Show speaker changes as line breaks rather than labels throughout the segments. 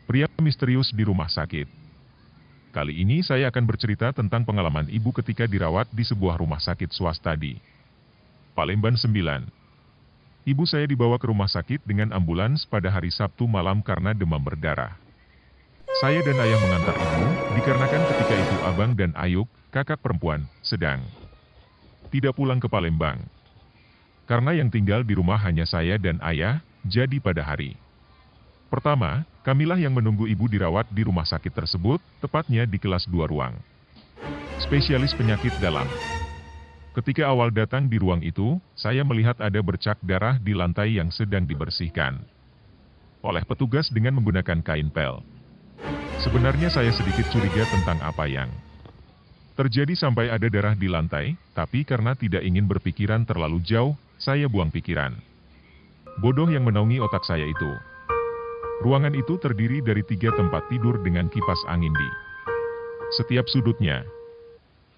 Pria misterius di rumah sakit. Kali ini saya akan bercerita tentang pengalaman ibu ketika dirawat di sebuah rumah sakit swasta di Palembang 9. Ibu saya dibawa ke rumah sakit dengan ambulans pada hari Sabtu malam karena demam berdarah. Saya dan ayah mengantar ibu, dikarenakan ketika itu abang dan Ayuk, kakak perempuan, sedang tidak pulang ke Palembang. Karena yang tinggal di rumah hanya saya dan ayah, jadi pada hari pertama, kamilah yang menunggu ibu dirawat di rumah sakit tersebut, tepatnya di kelas 2 ruang spesialis penyakit dalam. Ketika awal datang di ruang itu, saya melihat ada bercak darah di lantai yang sedang dibersihkan oleh petugas dengan menggunakan kain pel. Sebenarnya saya sedikit curiga tentang apa yang terjadi sampai ada darah di lantai, tapi karena tidak ingin berpikiran terlalu jauh, saya buang pikiran bodoh yang menaungi otak saya itu. Ruangan itu terdiri dari 3 tempat tidur dengan kipas angin di setiap sudutnya.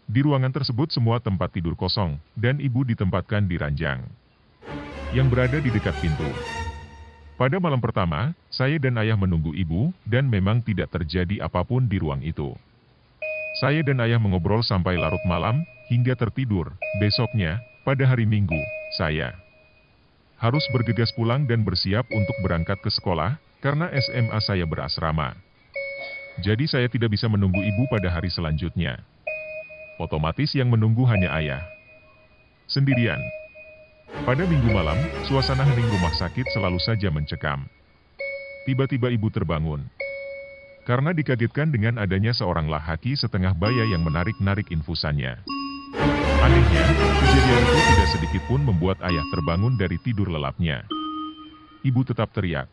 Di ruangan tersebut semua tempat tidur kosong, dan ibu ditempatkan di ranjang yang berada di dekat pintu. Pada malam pertama, saya dan ayah menunggu ibu, dan memang tidak terjadi apapun di ruang itu. Saya dan ayah mengobrol sampai larut malam, hingga tertidur. Besoknya, pada hari Minggu, saya harus bergegas pulang dan bersiap untuk berangkat ke sekolah, karena SMA saya berasrama. Jadi saya tidak bisa menunggu ibu pada hari selanjutnya. Otomatis yang menunggu hanya ayah sendirian. Pada Minggu malam, suasana hening rumah sakit selalu saja mencekam. Tiba-tiba ibu terbangun karena dikagetkan dengan adanya seorang laki setengah baya yang menarik-narik infusannya. Anehnya, kejadian itu tidak sedikit pun membuat ayah terbangun dari tidur lelapnya. Ibu tetap teriak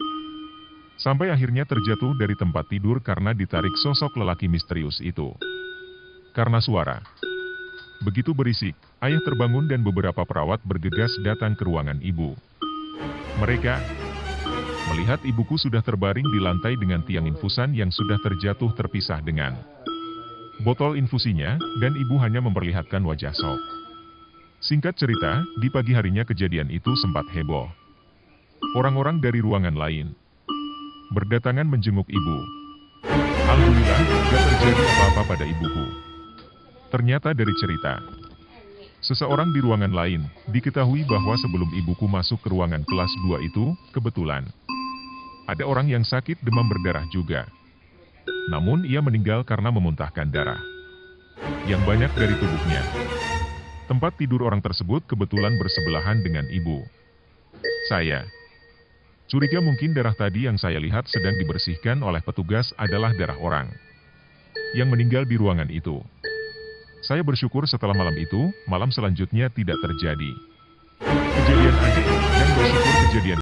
sampai akhirnya terjatuh dari tempat tidur karena ditarik sosok lelaki misterius itu. Karena suara begitu berisik, ayah terbangun dan beberapa perawat bergegas datang ke ruangan ibu. Mereka melihat ibuku sudah terbaring di lantai dengan tiang infusan yang sudah terjatuh terpisah dengan botol infusinya, dan ibu hanya memperlihatkan wajah shock. Singkat cerita, di pagi harinya kejadian itu sempat heboh. Orang-orang dari ruangan lain berdatangan menjenguk ibu. Alhamdulillah, gak terjadi apa-apa pada ibuku. Ternyata dari cerita seseorang di ruangan lain, diketahui bahwa sebelum ibuku masuk ke ruangan kelas 2 itu, kebetulan ada orang yang sakit demam berdarah juga. Namun ia meninggal karena memuntahkan darah yang banyak dari tubuhnya. Tempat tidur orang tersebut kebetulan bersebelahan dengan ibu saya. Curiga mungkin darah tadi yang saya lihat sedang dibersihkan oleh petugas adalah darah orang yang meninggal di ruangan itu. Saya bersyukur setelah malam itu, malam selanjutnya tidak terjadi kejadian aneh, dan bersyukur kejadian